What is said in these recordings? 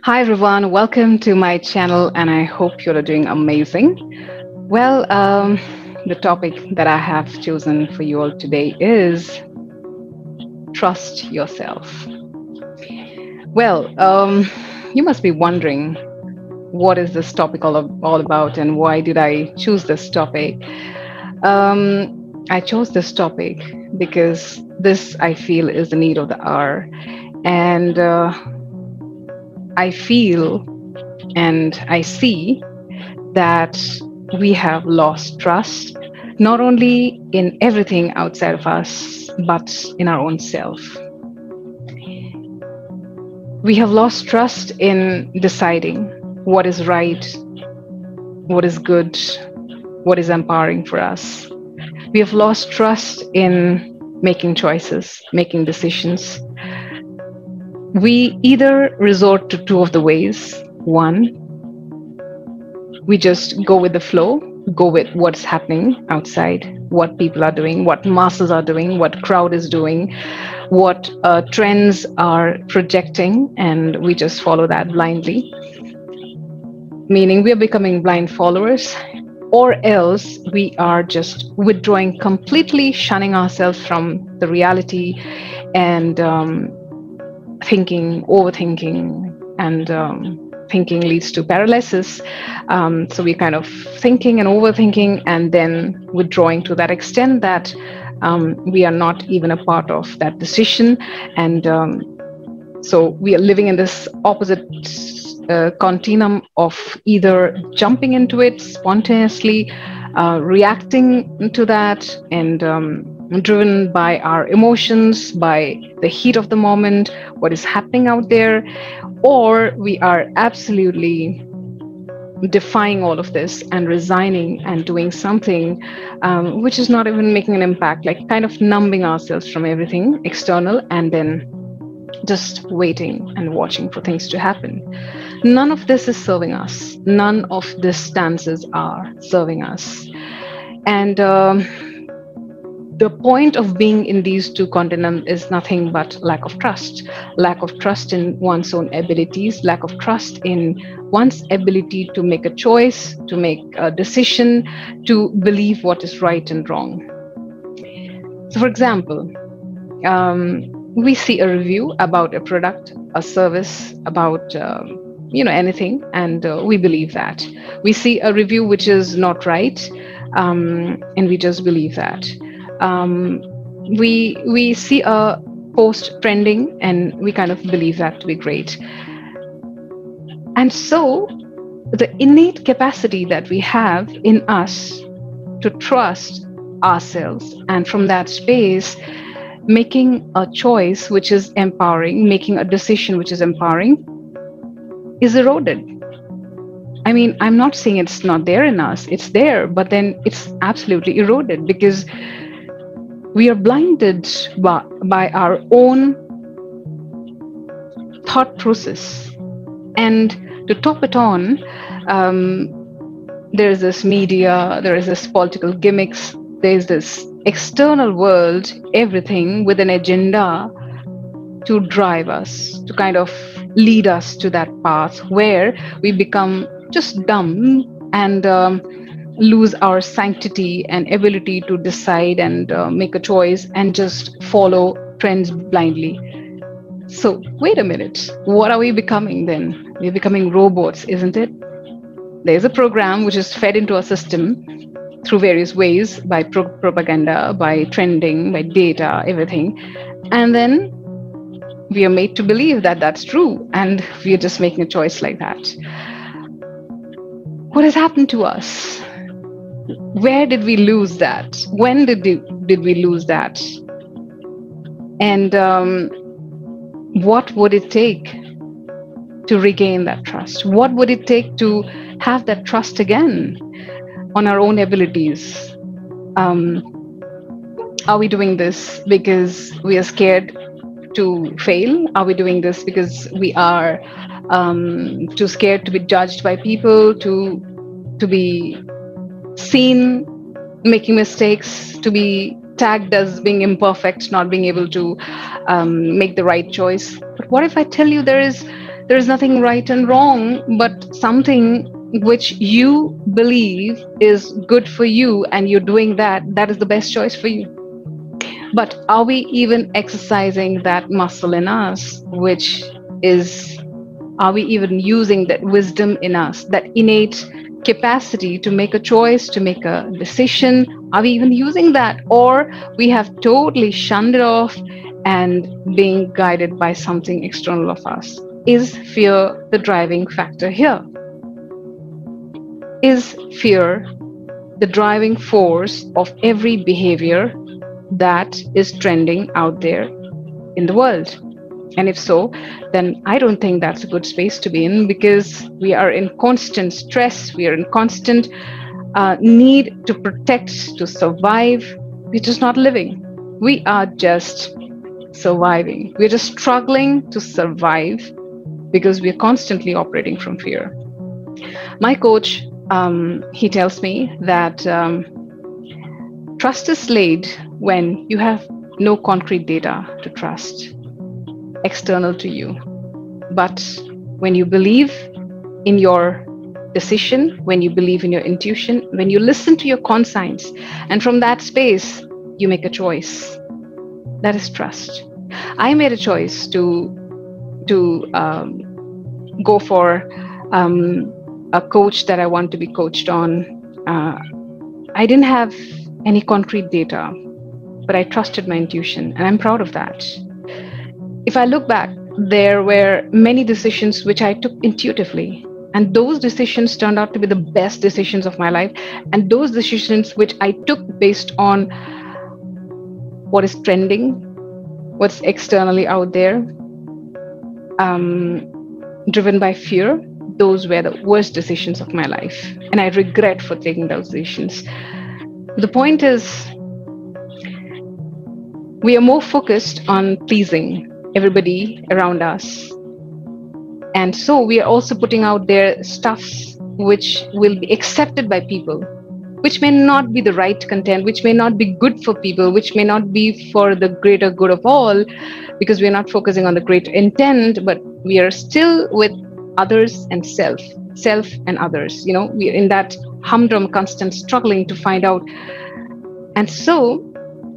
Hi everyone, welcome to my channel, and I hope you're doing amazing. Well, the topic that I have chosen for you all today is trust yourself. Well, you must be wondering what is this topic all about and why did I choose this topic? I chose this topic because this I feel is the need of the hour, and I feel and I see that we have lost trust, not only in everything outside of us, but in our own self. We have lost trust in deciding what is right, what is good, what is empowering for us. We have lost trust in making choices, making decisions. We either resort to two of the ways. One, we just go with the flow, go with what's happening outside, what people are doing, what masses are doing, what crowd is doing, what trends are projecting, and we just follow that blindly, meaning we are becoming blind followers, or else we are just withdrawing completely, shunning ourselves from the reality, and overthinking, and thinking leads to paralysis. So we're kind of thinking and overthinking and then withdrawing to that extent that we are not even a part of that decision. And so we are living in this opposite continuum of either jumping into it spontaneously, reacting to that, and driven by our emotions, by the heat of the moment, what is happening out there, or we are absolutely defying all of this and resigning and doing something which is not even making an impact, like kind of numbing ourselves from everything external and then just waiting and watching for things to happen. None of this is serving us. None of these stances are serving us. And the point of being in these two continuums is nothing but lack of trust in one's own abilities, lack of trust in one's ability to make a choice, to make a decision, to believe what is right and wrong. So, for example, we see a review about a product, a service, about anything, and we believe that. We see a review which is not right, and we just believe that. We see a post trending and we kind of believe that to be great. And so the innate capacity that we have in us to trust ourselves, and from that space making a choice which is empowering, making a decision which is empowering, is eroded. I mean, I'm not saying it's not there in us, it's there, but then it's absolutely eroded because we are blinded by our own thought process. And to top it on, there is this media, there is this political gimmicks, there is this external world, everything with an agenda to drive us, to kind of lead us to that path where we become just dumb and lose our sanctity and ability to decide and make a choice and just follow trends blindly. So wait a minute, what are we becoming then? We're becoming robots, isn't it? There's a program which is fed into our system through various ways, by propaganda, by trending, by data, everything. And then we are made to believe that that's true, and we are just making a choice like that. What has happened to us? Where did we lose that? When did we lose that? And what would it take to regain that trust? What would it take to have that trust again on our own abilities? Are we doing this because we are scared to fail? Are we doing this because we are too scared to be judged by people, to be seen making mistakes, to be tagged as being imperfect, not being able to make the right choice? But what if I tell you there is There is nothing right and wrong, but something which you believe is good for you and you're doing that, that is the best choice for you. But are we even exercising that muscle in us, which is, are we even using that wisdom in us, that innate capacity to make a choice, to make a decision? Are we even using that? Or we have totally shunned it off and being guided by something external of us? Is fear the driving factor here? Is fear the driving force of every behavior that is trending out there in the world? And if so, then I don't think that's a good space to be in, because we are in constant stress, we are in constant need to protect, to survive. We're just not living. We are just surviving. We're just struggling to survive because we're constantly operating from fear. My coach, he tells me that trust is laid when you have no concrete data to trust external to you. But when you believe in your decision, when you believe in your intuition, when you listen to your conscience, and from that space, you make a choice. That is trust. I made a choice to go for a coach that I want to be coached on. I didn't have any concrete data, but I trusted my intuition, and I'm proud of that. If I look back, there were many decisions which I took intuitively, and those decisions turned out to be the best decisions of my life. And those decisions which I took based on what is trending, what's externally out there, driven by fear, those were the worst decisions of my life. And I regret for taking those decisions. The point is, we are more focused on pleasing everybody around us. And so we are also putting out there stuffs which will be accepted by people, which may not be the right content, which may not be good for people, which may not be for the greater good of all, because we are not focusing on the great intent, but we are still with others and self and others. You know, we are in that humdrum, constant struggling to find out. And so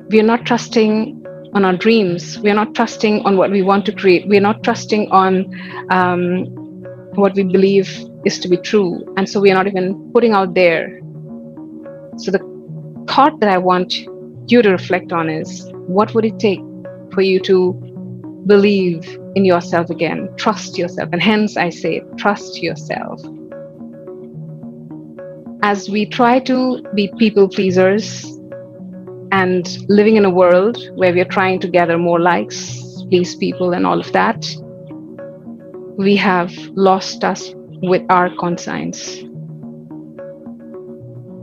we are not trusting on our dreams. We are not trusting on what we want to create. We are not trusting on what we believe is to be true. And so we are not even putting out there. So the thought that I want you to reflect on is, what would it take for you to believe in yourself again? Trust yourself. And hence I say, trust yourself. As we try to be people pleasers and living in a world where we are trying to gather more likes, please people and all of that, we have lost us with our conscience.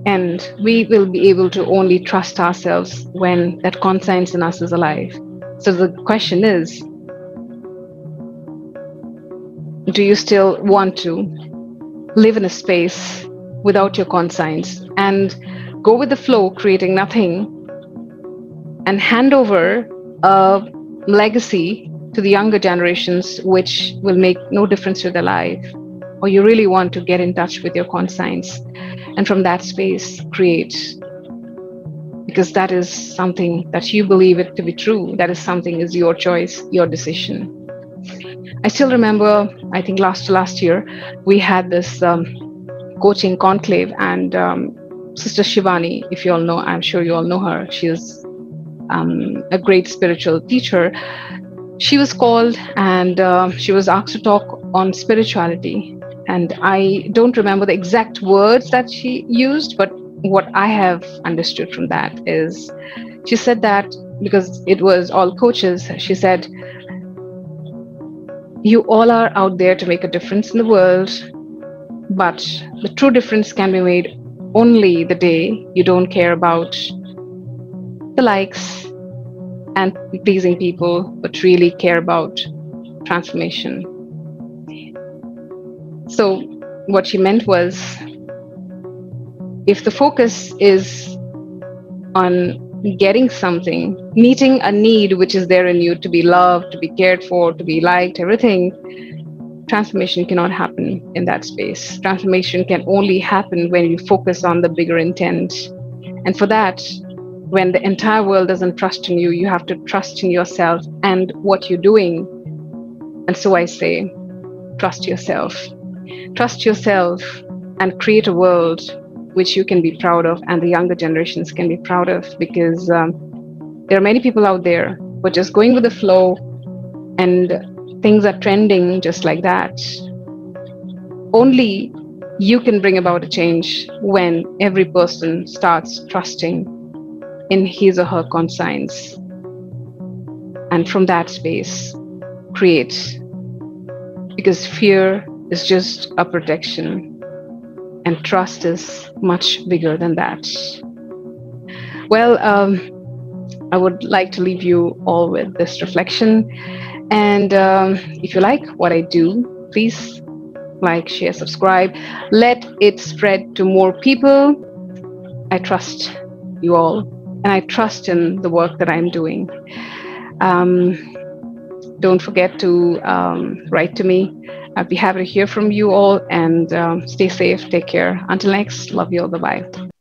And we will be able to only trust ourselves when that conscience in us is alive. So the question is, do you still want to live in a space without your conscience and go with the flow, creating nothing, and hand over a legacy to the younger generations which will make no difference to their life? Or you really want to get in touch with your conscience and from that space create, because that is something that you believe it to be true. That is something is your choice, your decision. I still remember, I think last year, we had this coaching conclave, and Sister Shivani, if you all know, I'm sure you all know her. She is a great spiritual teacher. She was called and she was asked to talk on spirituality. And I don't remember the exact words that she used, but what I have understood from that is, she said that, because it was all coaches, she said, you all are out there to make a difference in the world, but the true difference can be made only the day you don't care about the likes and pleasing people, but really care about transformation. So what she meant was, if the focus is on getting something, meeting a need which is there in you, to be loved, to be cared for, to be liked, everything, transformation cannot happen in that space. Transformation can only happen when you focus on the bigger intent. And for that, when the entire world doesn't trust in you, you have to trust in yourself and what you're doing. And so I say, trust yourself. Trust yourself and create a world which you can be proud of and the younger generations can be proud of, because there are many people out there who are just going with the flow and things are trending just like that. Only you can bring about a change when every person starts trusting in his or her conscience. And from that space, create. Because fear is just a protection and trust is much bigger than that. Well, I would like to leave you all with this reflection. And if you like what I do, please like, share, subscribe. Let it spread to more people. I trust you all, and I trust in the work that I'm doing. Don't forget to write to me. I'd be happy to hear from you all, and stay safe, take care. Until next, love you all, bye-bye.